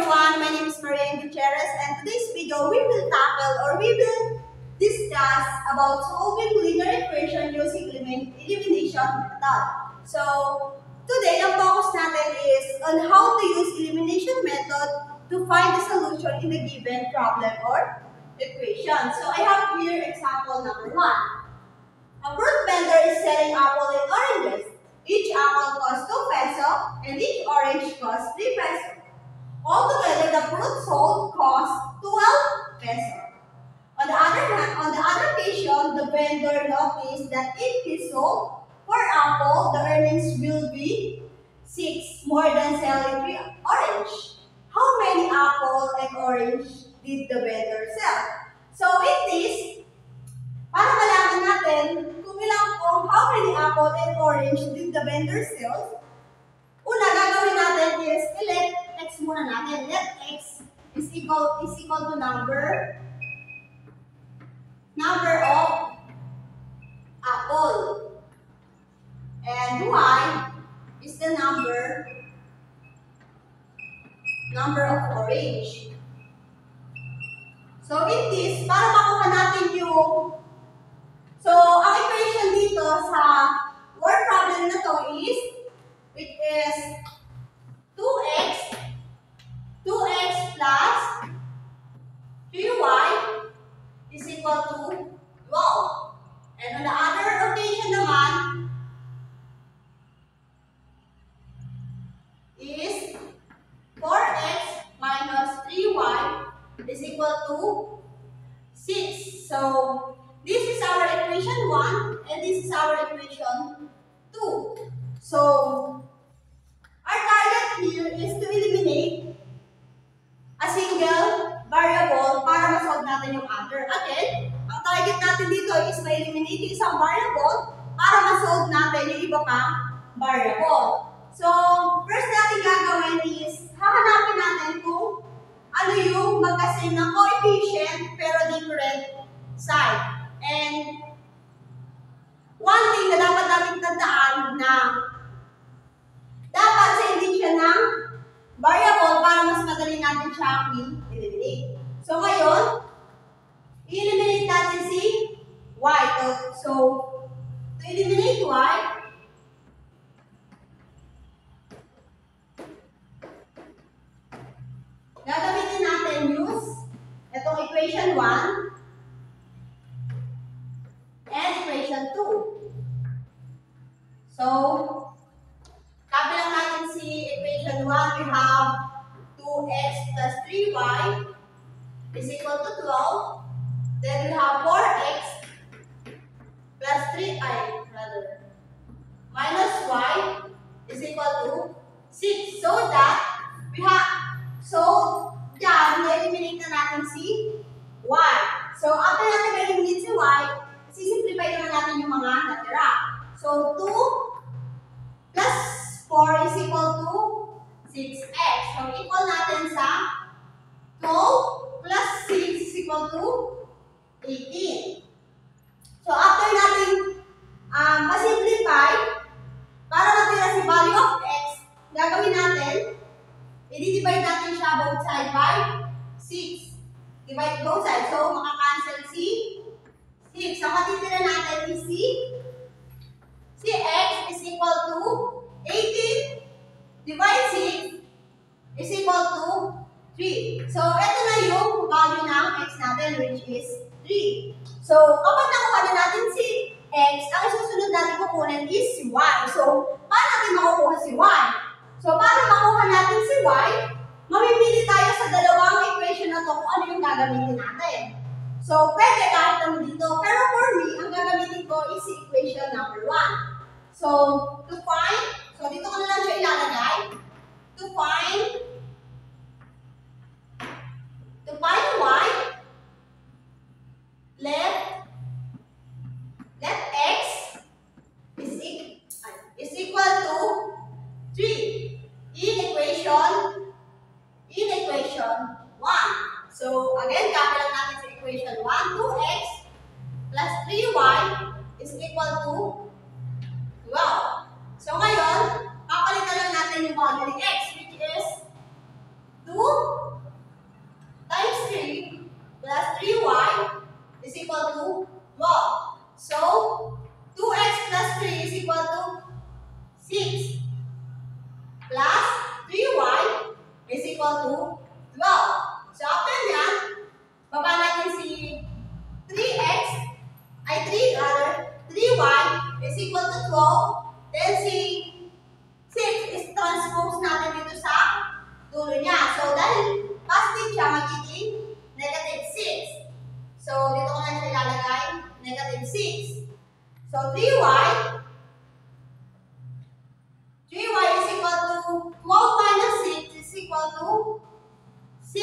everyone, my name is Maria Gutierrez, and today's video we will discuss about solving linear equation using elimination method. So today ang focus natin is on how to use elimination method to find the solution in a given problem or equation. So I have here example number 1. A fruit vendor is selling apple and oranges. Each apple costs 2 pesos and each orange costs 3 pesos. Altogether, the fruit sold costs 12 pesos. On the other occasion, the vendor noticed that if he sold 4 apples, the earnings will be 6 more than selling 3 orange. How many apples and orange did the vendor sell? So in this, para malaman natin kung how many apple and orange did the vendor sell, una gagawin natin is let x muna natin. Let x is equal to number of apple. And y is the number of orange. So in this, para makuha natin yung ang equation dito sa word problem na to is, which is 2x plus 3y is equal to 12. And on the other occasion naman is 4x minus 3y is equal to 6. So this is our equation 1 and this is our equation 2. So our target here is to eliminate a single variable para ma-solve natin yung other. Again, ang target natin dito is ma-eliminate yung isang variable para ma-solve natin yung iba pang variable. So first natin gagawin is hahanapin natin kung ano yung magkasame na coefficient pero different side. And one thing na dapat natin tandaan na dapat sa indication ng variable para mas madali natin siya i-eliminate. So ngayon, i-eliminate natin si y. So to eliminate y, gagamitin natin use itong equation 1 and equation 2. So, copy lang natin si equation 1. We have 2x plus 3y is equal to 12. Then we have 4x plus 3y minus y is equal to 6. So that we have, na-eliminate na natin si y. So, after natin ma-eliminate si y, simplify naman natin yung mga natira. So, 2 plus 4 is equal to 6x. So, equal natin sa 12 plus 6 is equal to 18. So, after natin ma-simplify, para matira si value of x, gagawin natin, i-divide natin siya both side by 6. Divide both sides. So, makakancel si 6. Ang matitira natin is si x is equal to 18 divide 6 is equal to 3. So, ito na yung value ng x natin, which is 3. So, kapag nakuha na natin si x, ang susunod natin kukunin is si y. So, paano natin makukuha si y? So, para makuha natin si y, mamimili tayo sa dalawang equation na to kung ano yung gagamitin natin. So, pwede kahit naman dito. Pero for me, ang gagamitin ko is equation number 1. So, dito ko na lang siya ilalagay. To find y, let x is equal to 3 in equation 1. So, again, copy lang natin sa equation 1. 2x plus 3y is equal to 12. So, ngayon, papalitan lang natin yung value ng x, which is 3y is equal to 12 minus 6 is equal to 6.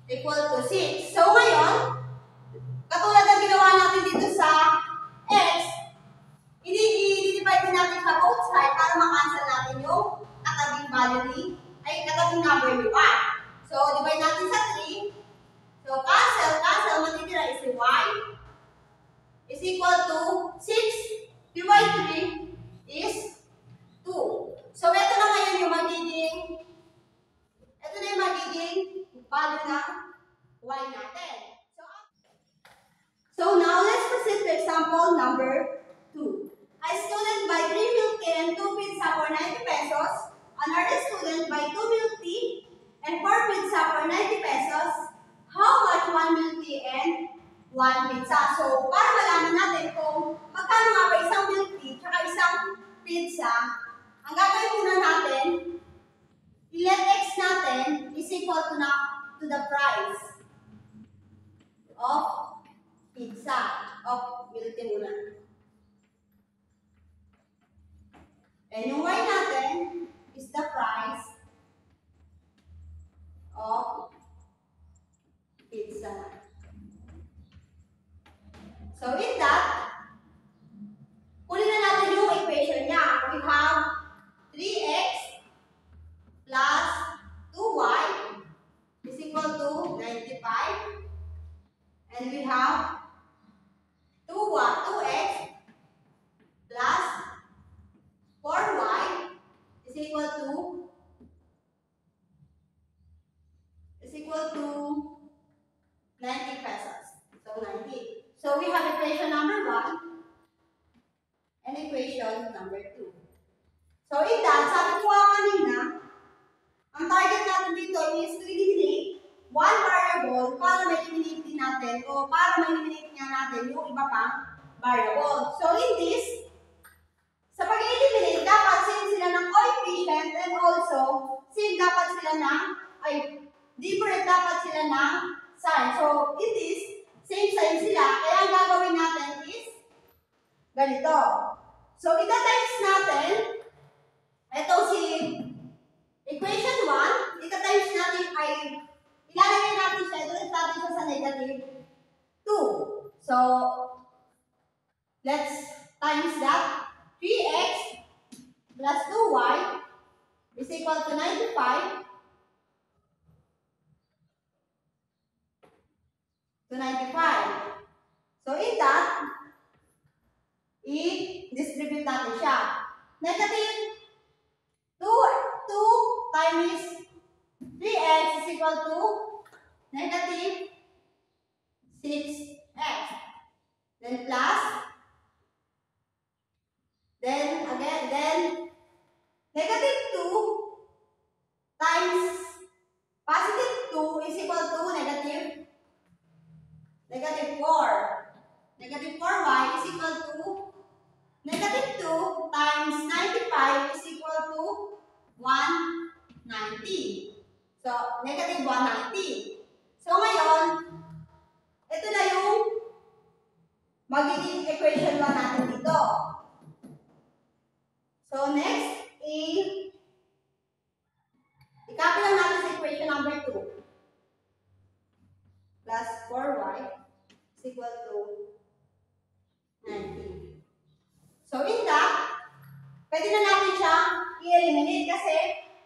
Equal to 6. So ngayon, katulad ng ginawa natin dito sa x, i-divide din natin sa both side para makancel natin yung katabing value katabing number ni y. So, divide natin sa 3. So, cancel, matitira is y is equal to 6 divide 3 is 2. So, ito na ngayon yung magiging value ng y natin. So now, let's proceed to example number 2. A student buy 3 milk tea and 2 pizza for 90 pesos. Another student buy 2 milk tea and 4 pizza for 90 pesos. How much 1 milk tea and 1 pizza? So, para malaman natin kung magkano nga ba isang milk tea at isang pizza, ang gagawin muna natin, i-let x natin is equal to the price of pizza, of milk tea muna. And yung y natin is the price of pizza. So in that, kunin na natin yung equation niya. We have 3x plus 2y is equal to 95. And we have 2x plus 4y is equal to 90 pesos. So 90. So we have equation number 1 and equation number 2. So in that, sabi ko kanina, ang target natin dito is to eliminate one variable para ma-eliminate din natin o para ma-eliminate nga natin yung iba pang variable. So in this, sa pag-eliminate, dapat same sila ng coefficient and also same dapat sila ng, different dapat sila ng sign. So in this, same sign sila. Kaya ang gagawin natin is ganito. So ita-times natin, ito si equation 1, ita-times natin ilalagay natin siya, ito natin siya sa negative 2. So, let's times that. 3x plus 2y is equal to 95 So, in that, i-distribute natin siya. Negative 2 times 3x is equal to negative 6x. Then plus, then negative 2 times positive 2 is equal to negative 4. Negative 4y is equal to negative 2 times 95 is equal to 190. So, negative 190. So, ngayon, ito na yung magiging equation 1 natin dito. So, next, i-copy lang natin sa equation number 2. Plus 4y is equal to 90. So, in that, pwede na natin siya i-eliminate kasi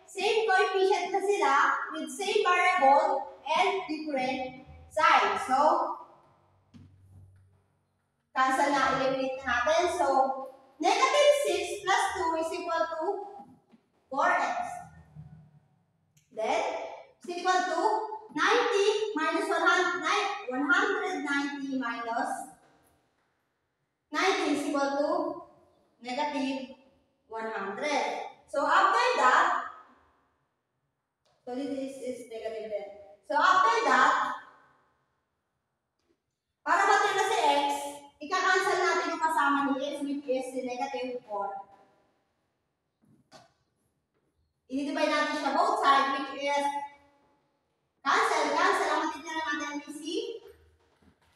same coefficient na sila with same variable and different sign. So, cancel na, eliminate na natin. So, negative 6 plus 2 is equal to 4x. Then, is equal to 90 minus 190 minus 90 is equal to negative 100. So, after that, so this is negative then. So, after that, para matira si x, ika-cancel natin yung kasama ni x, which is si negative 4. I-divide natin siya both sides, which is cancel. Ang matitira natin is si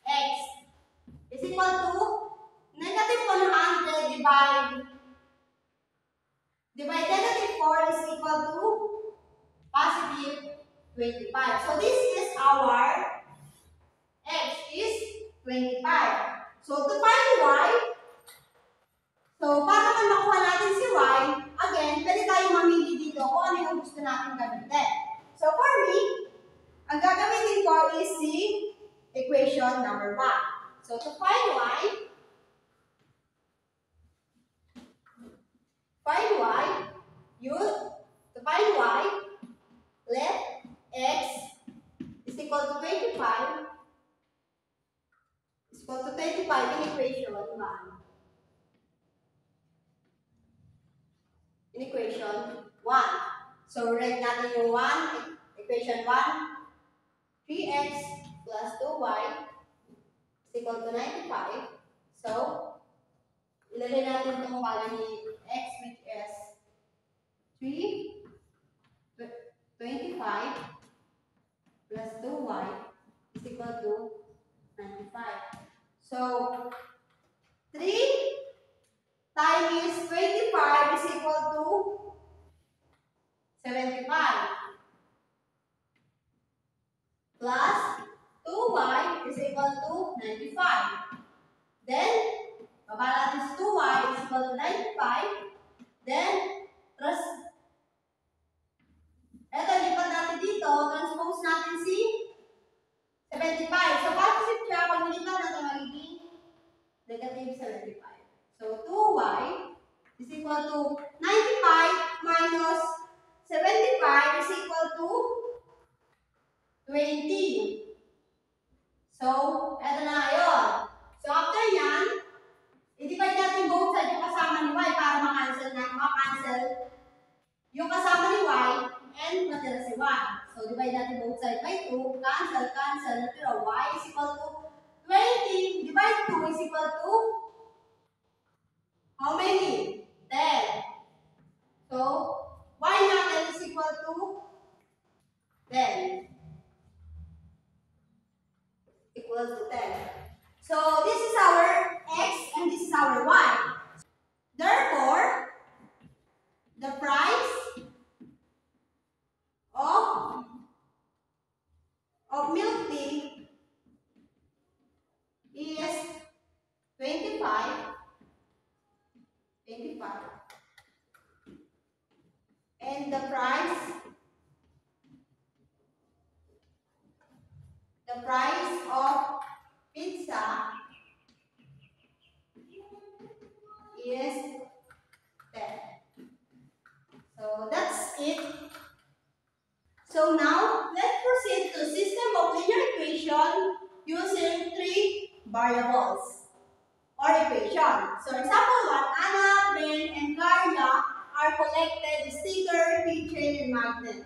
x is equal to divide negative 4 is equal to positive 25. So this is our x is 25. So to find y, so para naman makuha natin si y, again, pwede tayong mamili dito kung ano yung gusto natin gamitin. So for me, ang gagamitin ko is si equation number 1. So to find y, let x is equal to 25 in equation 1. So write natin yung 1, equation 1, 3x plus 2y is equal to 95. So, ilagay natin itong value ni x, which is 25 plus 2y is equal to 95. So, 3 times 25 is equal to 75 plus 2y is equal to 95. Then, baba natin is 2y is equal to 95. Then, eto, lipat natin dito, transpose natin si 75. So, positive siya, pag nilipat natin magiging negative 75. So, 2y is equal to 95 minus 75 is equal to 20. So, eto na ngayon. So, after yan, i-divide natin both sides yung kasama ni y para makancel yung kasama ni y and matira si y. So, divide natin both sides by 2. Cancel. Natira y is equal to 20. Divide 2 is equal to how many? 10. So, y natin is equal to 10. Equal to 10. So, this is our x and this is our y. Therefore, the price of milk tea is 25. And the price of pizza is 10. So that's it. So now let's proceed to system of linear equation using 3 variables or equation. So example 1, Anna, Ben, and Carla are collected sticker, keychain, and magnet.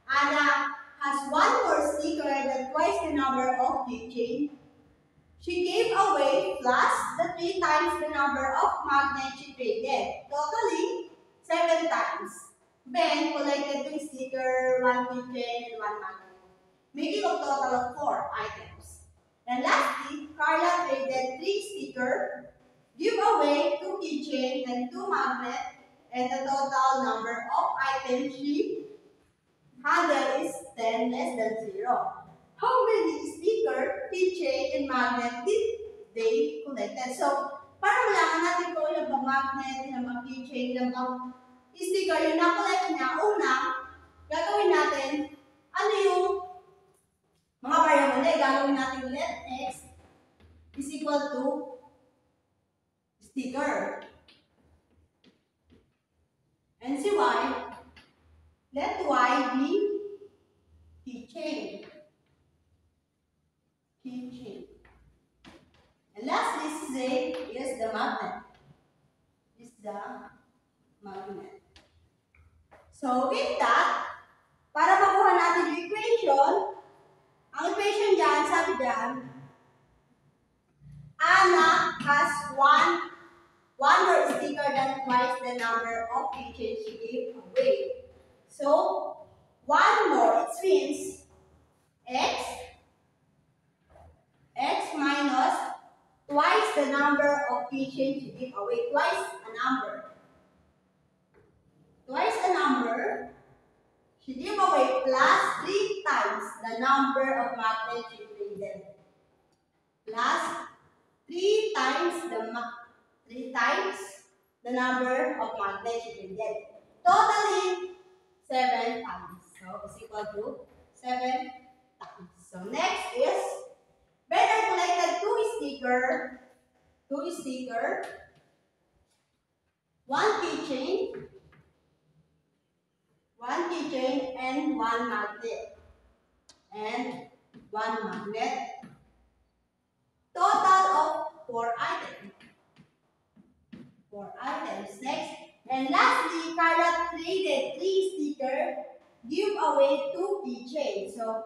Anna has 1 more sticker than twice the number of keychain she gave away plus the 3 times the number of magnets she traded, totaling 7 times. Ben collected 3 stickers, 1 keychain, and 1 magnet, making a total of 4 items. And lastly, Carla traded 3 stickers, gave away 2 keychains and 2 magnets, and the total number of items she handled is 10 less than 0. How many sticker, keychain, and magnet did they collected? So, para malaman natin kung ilang bang magnet, ilang bang keychain, ilang bang sticker yung na-collect niya, una, gagawin natin, ano yung mga variable na gagawin natin let x is equal to sticker. And si y, let y be keychain. And lastly, Z is the magnet. So, with that, para makuha natin yung equation, ang equation dyan, sabi dyan, Anna has one more sticker than twice the number of keychains she gave away. So, 1 more, it means x minus twice the number of keychains keychain, she give away twice a number. Twice a number, she give away plus 3 times the number of magnets she traded. Plus 3 times the number of magnets she traded. Totally 7 times. So is equal to 7 times. So next is Better collected 2 sticker, 1 keychain, and 1 magnet. Total of 4 items. 4 items. Next. And lastly, Carla traded 3 sticker, give away 2 keychains. So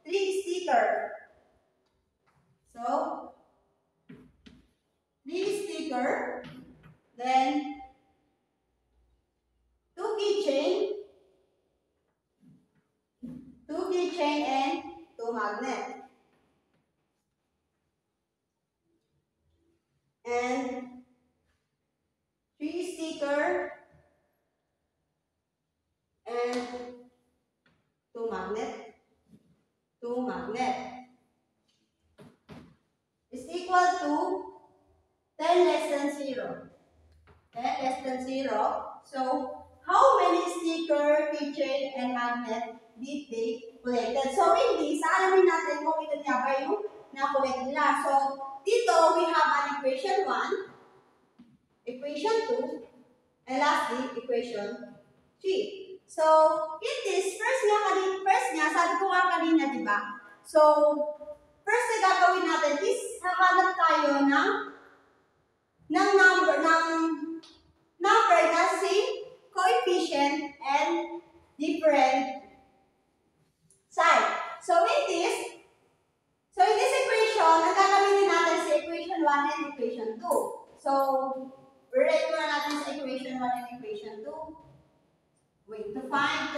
3 sticker. So 3 sticker, then 2 keychain, and 2 magnet. And 3 sticker and 2 magnet. 2 magnet is equal to 10 less than 0. 10 less than 0. So, how many sticker, keychain, and magnet did they collected? So, in this, alamin natin kung ito niya ba yung na-collect nila. So, dito, we have an equation 1, equation 2, and lastly, equation 3. So, in this, first nga, sabi ko nga kanina, di ba? So, first na gagawin natin is, hahanap tayo ng number na same coefficient and different sign. So, in this equation, ang gagawin natin sa equation 1 and equation 2. So, rewrite ko na natin sa equation 1 and equation 2. Wait, to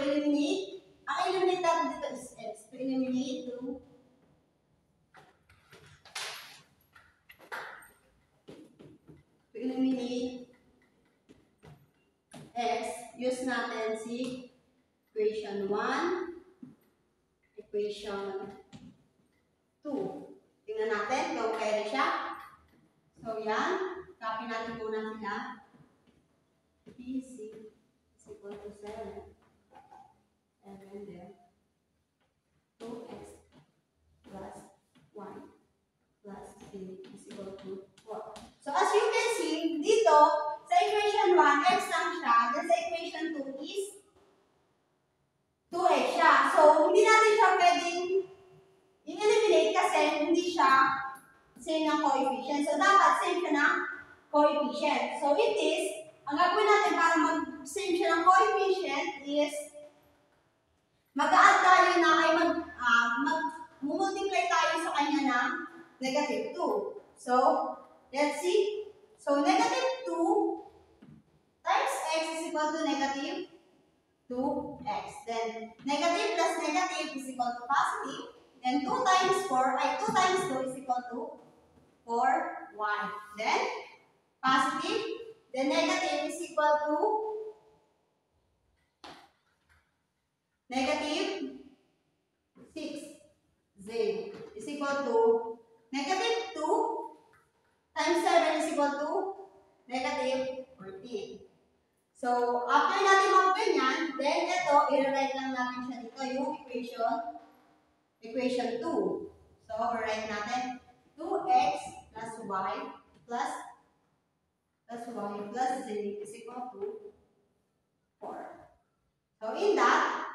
eliminate. Ang eliminate natin dito is x. To eliminate x, use natin si equation 1, equation 2. Tingnan natin kung kaya siya. So, yan. Copy natin muna sila. PC is equal to 7. And then there, 2x plus 1 plus 3 is equal to 4. So, as you can see, dito, sa equation 1, x lang siya. Then sa equation 2 is 2x siya. So, hindi natin siya pwedeng i-eliminate kasi hindi siya same ng coefficient. So, dapat same siya ng coefficient. So, it is, ang gagawin natin para mag-same siya ng coefficient is mag-add tayo na ay mag-multiply tayo sa kanya ng negative 2. So, let's see. So, negative 2 times x is equal to negative 2x. Then, negative plus negative is equal to positive. Then, 2 times 2 is equal to 4y. Then, positive. Then, negative is equal to negative 6z is equal to negative 2 times 7 is equal to negative 14. So, after natin mag-open yan, then ito, i-write lang natin siya dito, yung equation 2. So, i-write natin 2x plus y plus z is equal to 4. So, in that,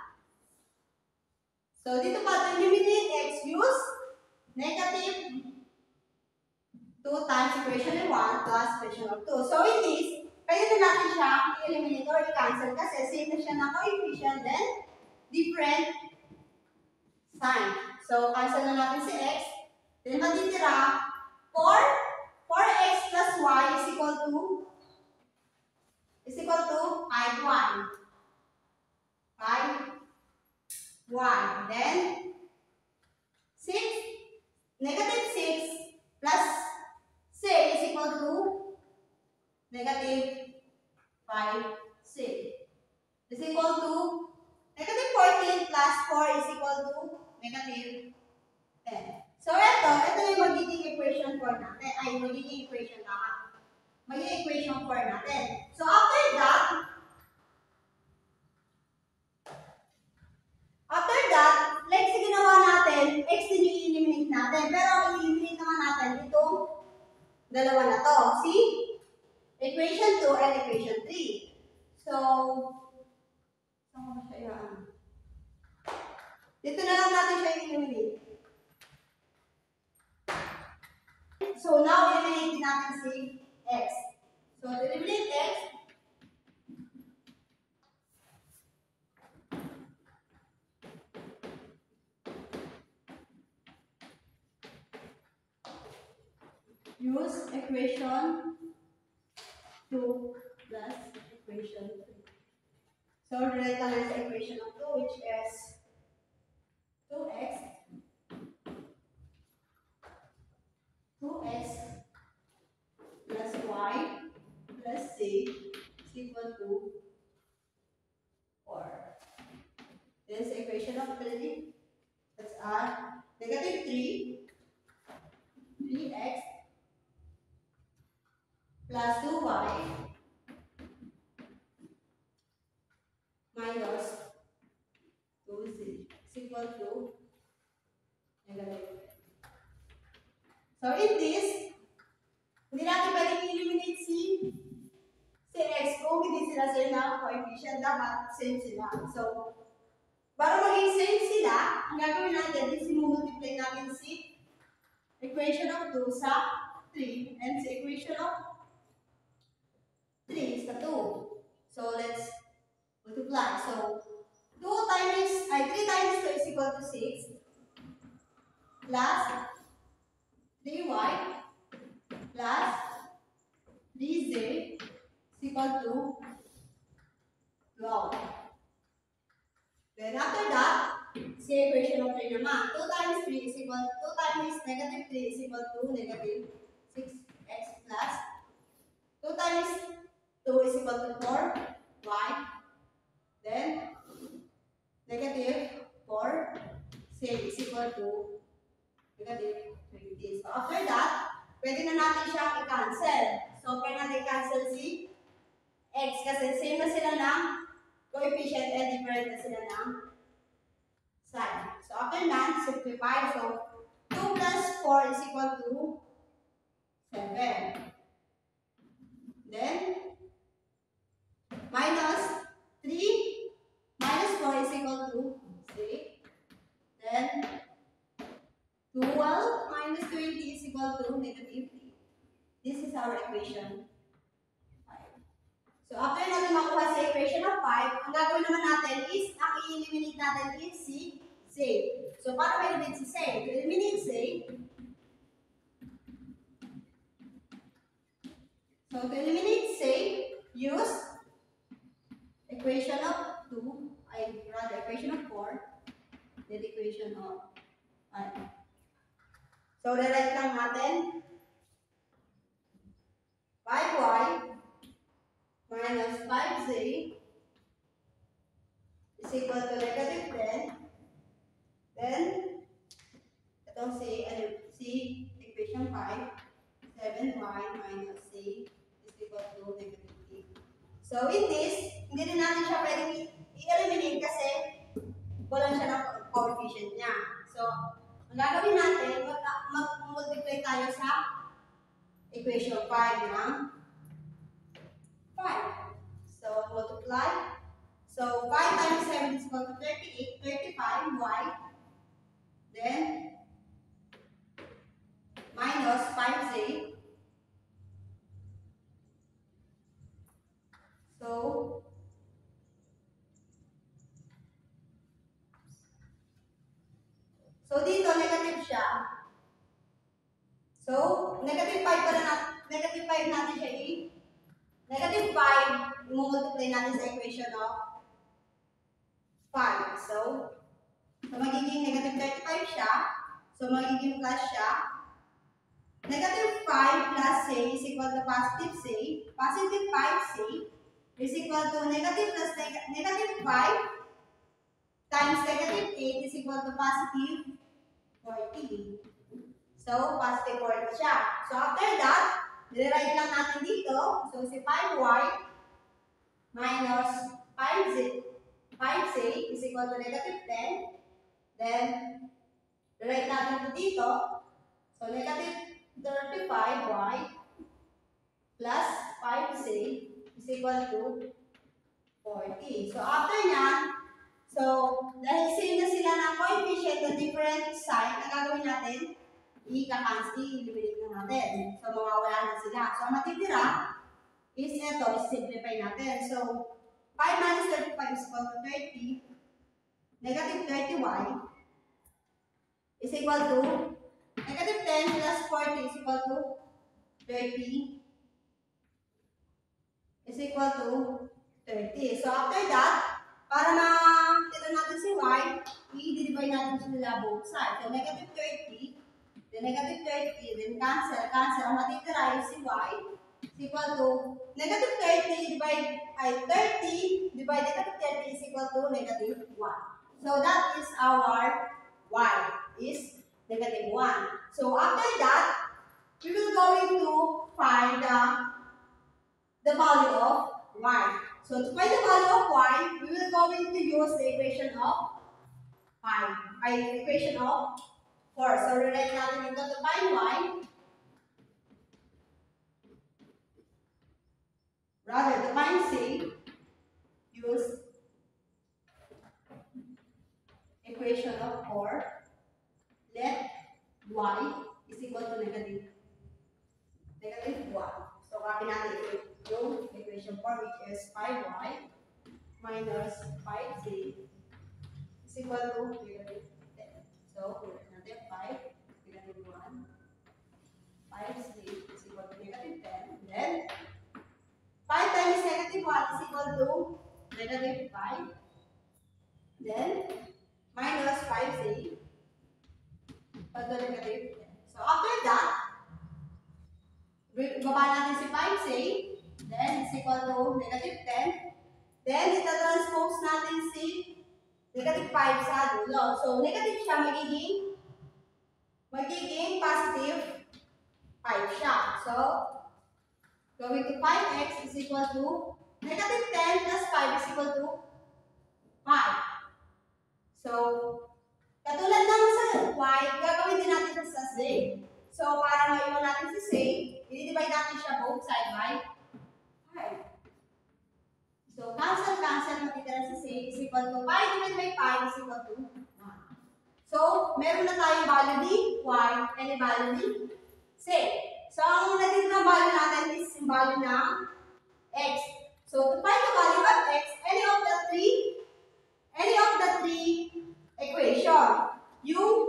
so dito pa, to eliminate x, use negative 2 times equation 1 plus equation of 2. So, in this, pwede na natin siya i-eliminate or i-cancel kasi same na siya ng coefficient, then different sign. So, cancel na natin si x. Then, matitira 4x plus y is equal to 5y. 5y. Then, negative 6 plus 6 is equal to 4 is equal to negative 10. So, ito yung magiging equation 4 natin. Ay, magiging equation na. Magiging equation 4 natin. So, after that, like sa ginawa natin, x din yung i-eliminate natin. Pero ang i-eliminate naman natin itong dalawa na to. See? Equation 2 and equation 3. So, saan ko ba siya yan? Dito na lang natin siya i-eliminate. So, now, eliminate din natin si x. So, to eliminate x, use equation 2 plus equation 3. So, relate natin sa equation of 2, which is 2x plus y plus z is equal to 4. This is equation of 3. Let's add negative 3x plus 2y minus 2z is equal to negative. So in this, hindi natin pwedeng eliminate si x kung hindi sila same na coefficient, dapat same sila. So, para maging same sila, ang gagawin natin is i-multiply natin si equation of 2 sa 3 and si equation of 3 sa 2. So, let's multiply. So, 3 times 2 is equal to 6 plus 3y plus 3z is equal to 12. Then after that, see equation of 3 naman. 2 times 3 is equal to 2 times negative 3 is equal to negative 6x plus 2 times 2 is equal to 4y. Then negative 4z is equal to negative 20. So after that, pwede na natin siyang i-cancel. So pwede natin i-cancel si x kasi same na sila ng coefficient and different na sila ng sign. So after that, simplify. So 2 plus 4 is equal to 7. Then minus 3 minus 4 is equal to 6. Then 12 minus 20 is equal to negative 3. This is our equation 5. So, after natin makuha sa equation of 5, ang gagawin naman natin is, ang i-eliminate natin is si z. So, paano ma-eliminate si z? To eliminate z, use equation of 2, equation of 4, then equation of 5. So, rewrite lang natin 5y minus 5z is equal to negative 10. Then, itong c equation 5, 7y minus c is equal to negative 8. So, in this, hindi rin natin siya pwedeng i-eliminate kasi walang siya ng coefficient niya. So, ang gagawin natin, mag-multiply tayo sa equation 5 ng 5. So, multiply. So, 5 times 7 is equal to 38, 35y. Then, minus 5z. So dito, negative siya. So, negative 5 pa na negative 5 natin siya negative 5, i-multiply natin sa equation of 5. So magiging negative 35 siya. So, magiging plus siya. Negative 5 plus c is equal to positive c. Positive 5c is equal to negative plus negative 5 times negative 8 8 is equal to positive 40. So, positive 40 siya. So, after that, nire-write lang natin dito. So, si 5y minus 5z is equal to negative 10. Then, nire-write natin ito dito. So, negative 35y plus 5z is equal to 40. So, after nyan, so, dahil same na sila ng coefficient na different sign, ang gagawin natin, i-eliminate na natin. So, mawawala na sila. So, ang matitira is ito, simplify natin. So, 5 minus 35 is equal to 30. Negative 30y is equal to negative 10 plus 40 is equal to 30 is equal to 30. So, after that, para makita natin si y, i-divide natin sila both sides. So, negative 30, then negative 30, then cancel. Ang matitira is si y is equal to negative 30 divide negative 30 is equal to negative 1. So, that is our y is negative 1. So, after that, we will going to find the value of y. So, to find the value of y, we will going to use the equation of 4. So, rewrite natin ito to find y. Rather, to find c, use equation of 4. Let y is equal to negative 1. So, copy natin yung equation 4, which is 5y minus 5z is equal to negative 10. So, write natin 5, negative 1, 5z is equal to negative 10. Then, 5 times negative 1 is equal to negative 5. Then, minus 5z equal to negative 10. So, after that, baba natin si 5z, then is equal to negative 10. Then, ita-transpose natin si negative 5 sa dulo. So, negative siya magiging positive 5 siya. So, going to 5x is equal to negative 10 plus 5 is equal to 5. So, katulad ng sa y, gagawin din natin sa z. So, para maiwan natin si z, i-divide natin siya both side by 5. So, cancel, matitira si z is equal to 5 divided by 5 is equal to 1. So, meron na tayong value ni y and a value ni z. So, ang naging na value natin is yung value ng x. So, to find the value of x, any of the three equation, yung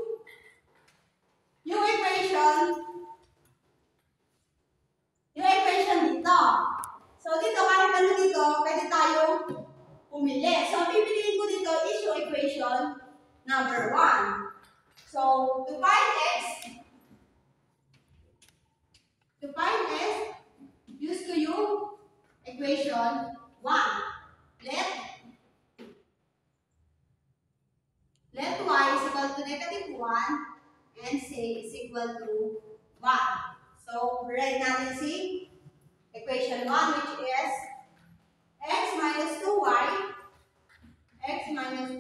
equation dito. So, dito, kahit ano dito, pwede tayong pumili. So, ang pipiliin ko dito is yung equation number 1. So, to find x, use ko yung equation 1. Let y is equal to negative 1 and z is equal to 1. So, write natin si equation 1, which is x minus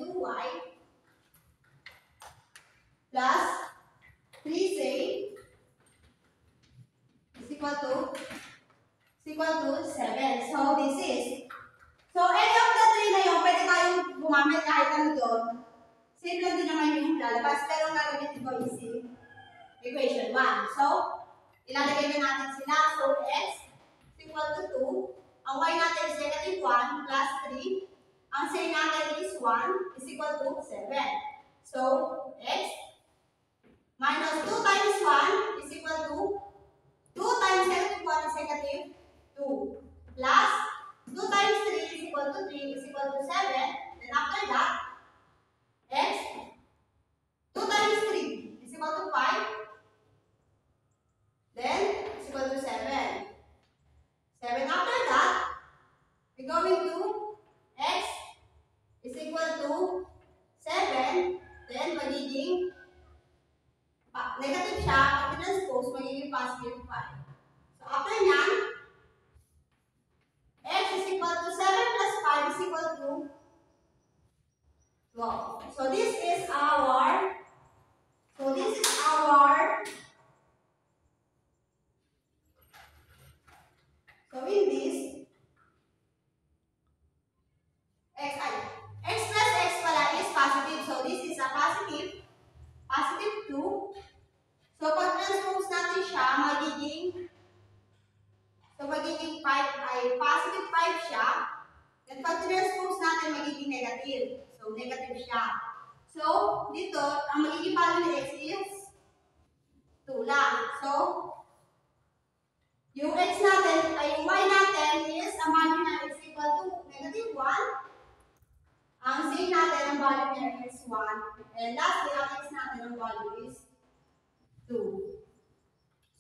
2y plus 3z is equal to 7. So, this is. So, any of the three na yun, pwede tayong gumamit kahit ano doon. Same lang din naman yung lalabas. Pero ang gagamitin ko is equation 1. So, ilalagay na natin sila. So, x is equal to 2. Ang y natin is negative 1 plus 3. Ang z natin is 1 is equal to 7. So, x minus 2 times 1 is equal to 2 times negative 1 is negative 2. Plus 2 times 3 is equal to 3 is equal to 7. Then after that, x 2 times 3 is equal to 5. Then is equal to 7. 7 after that, we're going to x is equal to 7 siya, pag transpose, magiging positive 5. So after nyan, x is equal to 7 plus 5 is equal to 12. So this is our so in this x plus x pala is positive. So this is a positive 2. So pag transpose natin siya, magiging 5 ay positive 5 siya. Then pag transpose natin, magiging negative. So negative siya. So dito, ang magiging value ni x is 2 lang. So yung x natin, ay yung y natin is, ang value niya is equal to negative 1. Ang z natin, ang value niya is 1. And lastly, ang x natin, ang value is 2.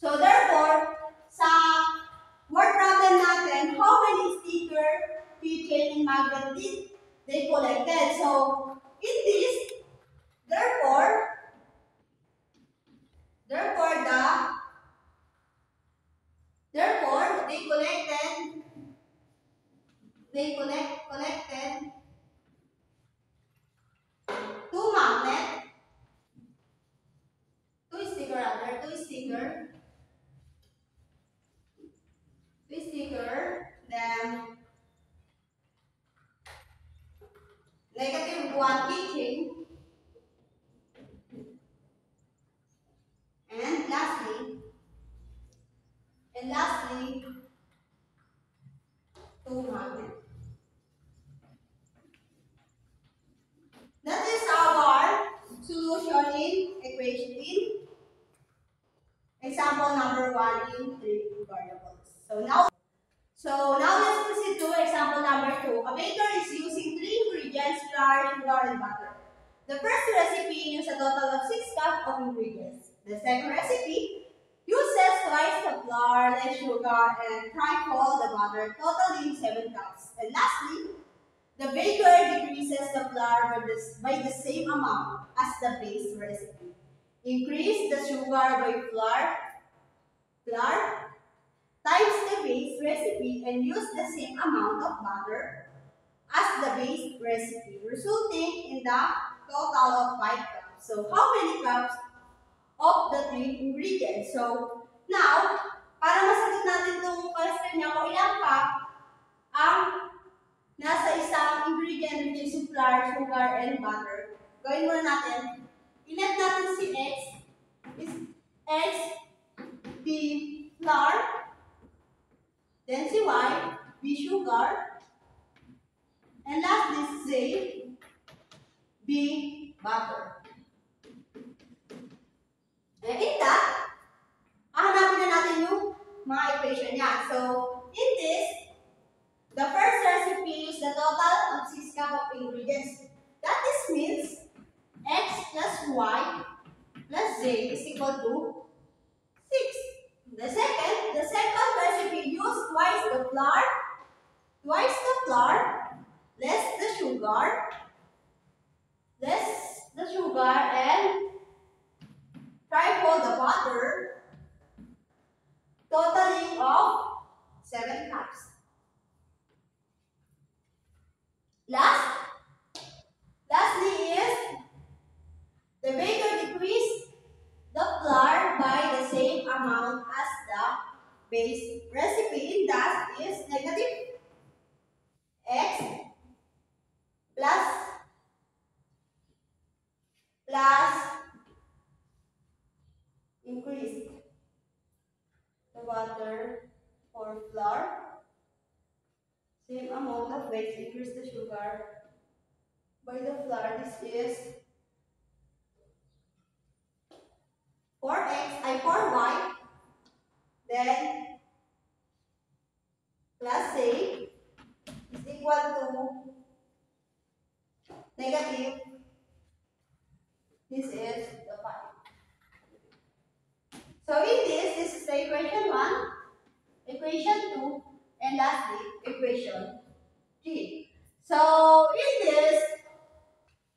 So therefore, sa word problem natin, how many sticker, keychain, and magnet did they collected? So in this, therefore they collected 2 magnet, 2 sticker, then negative 1 keychain, and lastly 2 magnet. That is our solution in equation in example number 1 in 3 variables. So now let's proceed to example number 2. A baker is using 3 ingredients: flour, sugar, and butter. The first recipe uses a total of 6 cups of ingredients. The second recipe uses twice the flour, less sugar, and triple the butter, totaling 7 cups. And lastly, the baker decreases the flour by the same amount as the base recipe. Increase the sugar by flour times the base recipe and use the same amount of butter as the base recipe, resulting in the total of 5 cups. So how many cups of the 3 ingredients? So now, para masagot natin itong question niya kung ilang cup ang nasa isang ingredient, which is flour, sugar, and butter, gawin muna natin. Inet natin si x is x, b, flour, then si y, b, sugar, and lastly z, b, butter. And in that, hanapin na natin yung mga equation niya. So, in this, the first recipe is the total of 6 cups of ingredients. That means x plus y plus z is equal to 6. The second recipe use twice the flour, less the sugar, and triple the butter, totaling of 7 cups. Lastly is the baker decreased the flour by the same amount as the base recipe. That is negative x plus increased the butter or flour, same amount of base, increase the sugar by the flour. This is 4y, then plus a is equal to negative. This is the 5. So in this is the equation 1, equation 2, and lastly, equation 3. So in this,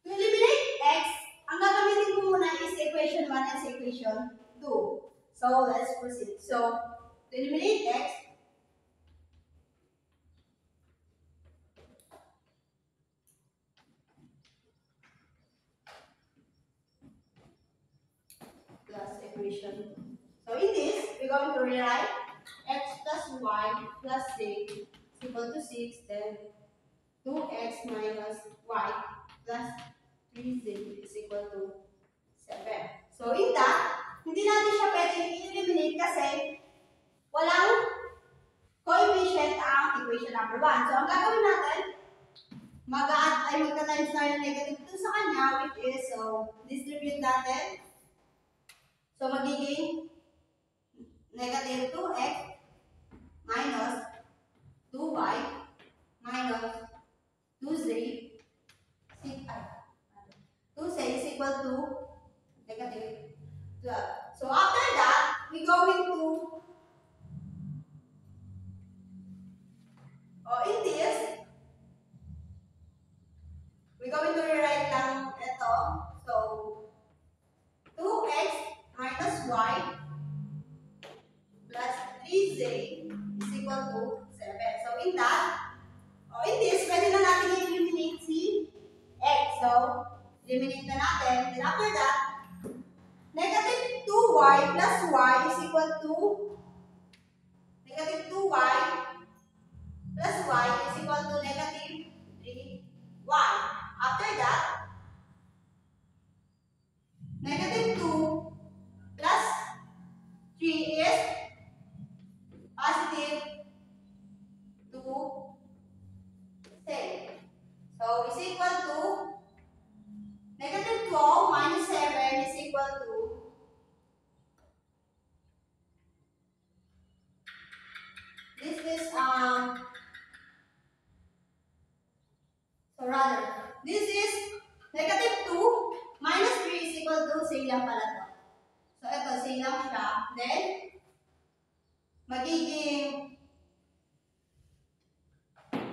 to eliminate x, ang gagamitin ko muna is equation 1 and equation 2. So let's proceed. So to eliminate x, plus equation. So in this, we're going to rewrite x plus y plus z is equal to 6, then 2x minus y plus 3z is equal to 7. So in that, hindi natin siya pwedeng i-eliminate kasi walang coefficient ang equation number 1. So ang gagawin natin, mag-add ay magka-times tayo ng negative 2 sa kanya, which is, so distribute natin. So magiging negative 2x minus 2y minus 2z 2z is equal to negative 12. So after that, we going to in this, we're going to rewrite lang ito. So 2x minus y plus 3z is equal to 7. So in that, in this, pwede na natin i-eliminate si x. So, eliminate na natin. Then after that, negative 2y plus y is equal to negative 2y plus y is equal to negative 3y. After that, negative 2 plus 3 is positive 2. So is equal to negative 12 minus 7 is equal to this is this is negative 2 minus 3 is equal to same lang pala to. So ito same lang siya. Then magiging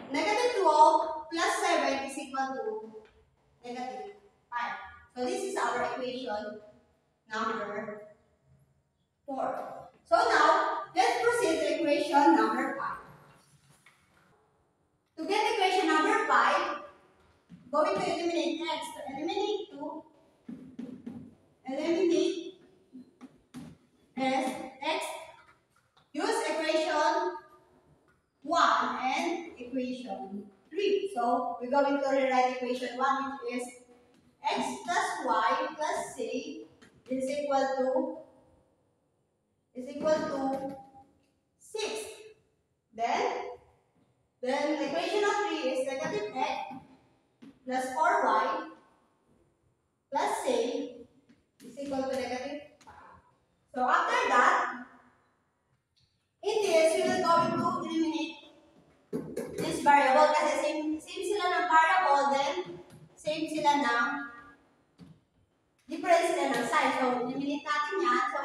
negative 12 plus 7 is equal to negative 5. So this is our equation number 4. So now, let's proceed to equation number 5. To get equation number 5, going to eliminate x. To eliminate 2, eliminate x, use equation 1 and equation 3. So we're going to rewrite equation 1, which is x plus y plus z is equal to 6. Then equation of 3 is negative x plus 4y plus z is equal to negative 5. So after that, in this, we will going to eliminate this variable kasi same sila ng variable, then same sila ng difference sila ng sign. So eliminate natin yan. So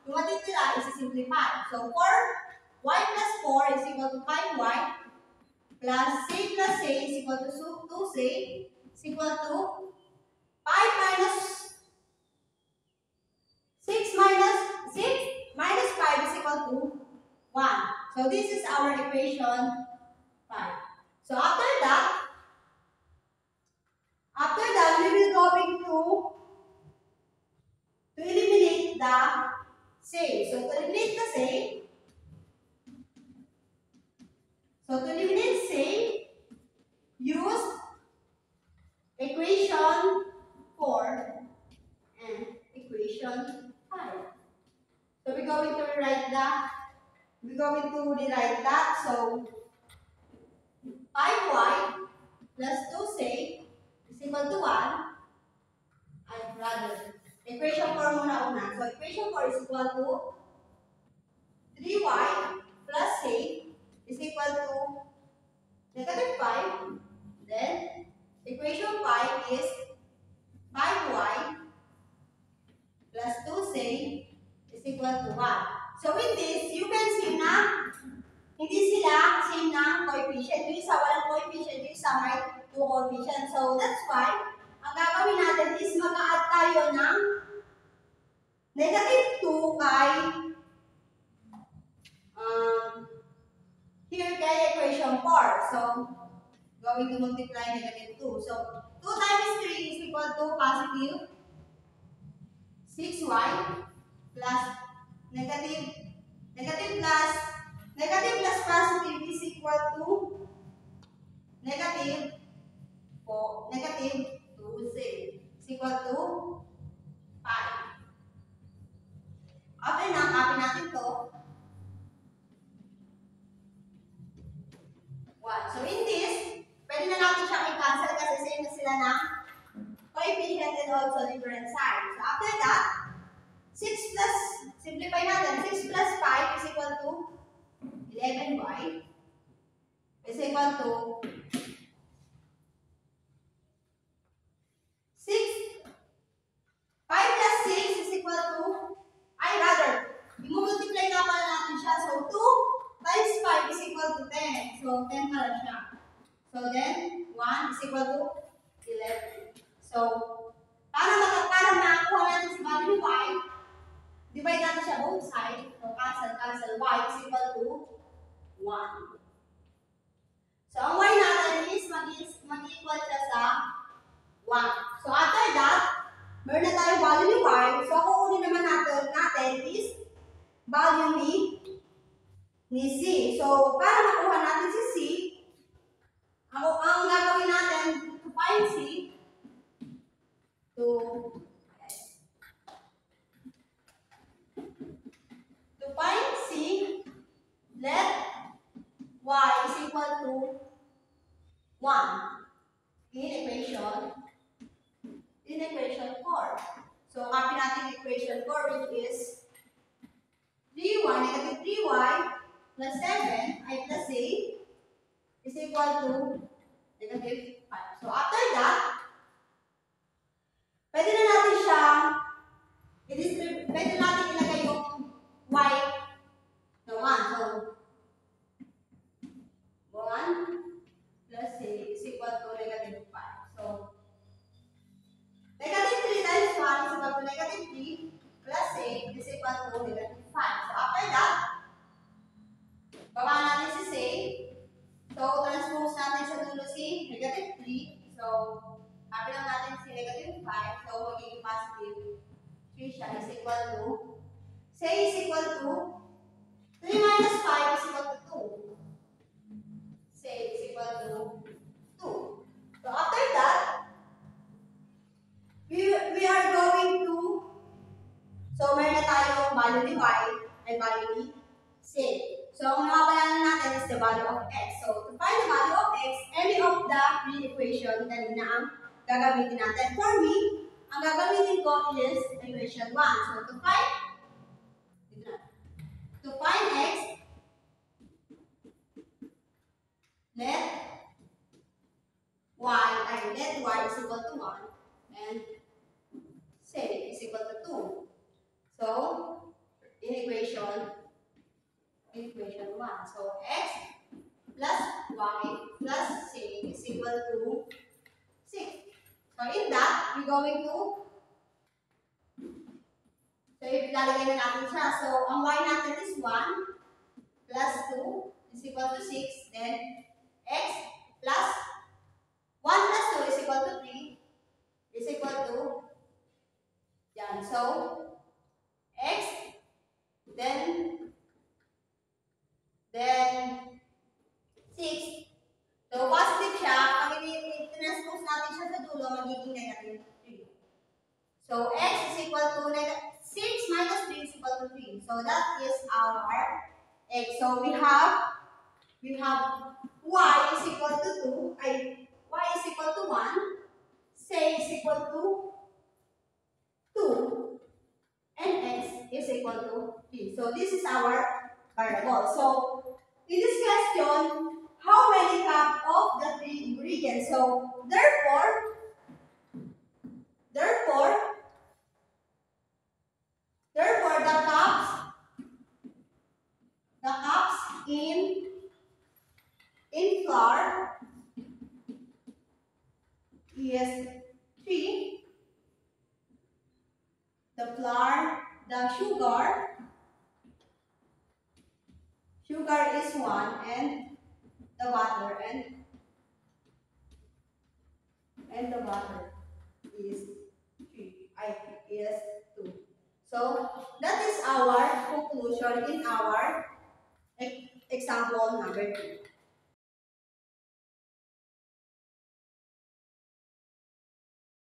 yung matitira is simplify. So 4y plus 4 is equal to 5y plus z plus z is equal to 2z is equal to 5 minus 6 minus 6 minus 5 is equal to 1. So this is our equation 5. So after that, we will going to eliminate the same. So to eliminate the same, use equation 4 and equation 5. So we're going to rewrite that. So 5y plus 2z is equal to 1. Equation 4 muna una. So equation 4 is equal to 3y plus z is equal to negative 5. Then equation 5 is 5y plus 2z is equal to 1. So with this, you can see na hindi sila same na coefficient. Yung isa walang coefficient, yung isa may 2 coefficient. So that's why, ang gagawin natin is mag-add tayo ng Negative 2 kay here kay equation 4. So, going to multiply negative 2. So, 2 times 3 is equal to positive 6y plus negative plus positive is equal to negative 2z is equal to 5. After na, copy natin to. 1. So in this, pwede na natin siya i-cancel kasi same na sila ng coefficient and also different sign. So after that, 6 plus, simplify natin, 6 plus 5 is equal to 11y is equal to 6. 5 plus 6 is equal to, i-multiply nga pala natin siya. So 2 times 5 is equal to 10. So 10 pala siya. So then, 1 is equal to 11. So, para makakuha natin si value y, divide natin siya both sides. So, cancel. Y is equal to 1. So, ang y natin is mag-equal siya sa 1. So, after that, meron na tayo value ni y. So, kukunin naman natin is value ni c. So, para makuha natin si c, ang gagawin natin to find c, to find c, let y is equal to 1 in equation 4. So, copy natin equation 4, which is 3y, negative 3y plus 7, I plus a, is equal to negative 5. So, after that, pwede na natin siya, pwede natin ilagay yung y na 1. So, 1 plus a is equal to negative 5. So, negative 3 times 1 is equal to negative 3 plus a is equal to negative 5. So, after that, baba natin si c. So, transpose natin sa dulo si negative 3. So, copy lang natin si negative 5. So, magiging positive 3 siya is equal to, say is equal to 3 minus 5 is equal to 2. Say is equal to 2. So, after that, we are going to, so meron na tayong value ni y and value ni c. So, ang nakapala natin is the value of x. So, to find the value of x, any of the three equation na ang gagamitin natin. For me, ang gagamitin ko is equation 1. So, to find x, let y is equal to 1 and c is equal to 2. So, in equation 1. So, x plus y plus c is equal to 6. So, in that, we're going to, so, ilalagay na natin siya. So, ang y natin is 1 plus 2 is equal to 6. Then, x plus 1 plus 2 is equal to 3 is equal to, yan. So, x, then 6. So, positive siya. Pag i-transpose natin siya sa dulo, magiging negative 3. So, x is equal to 6 minus 3 is equal to 3. So, that is our x. So, we have y is equal to 2. Y is equal to 1. C is equal to 2. And x is equal to 3. So, this is our variable. So, in this question, how many cups of the three ingredients? So, therefore, the cups in flour is 3. The the sugar is 1 and the butter and the butter is 2. So that is our conclusion in our example number 2.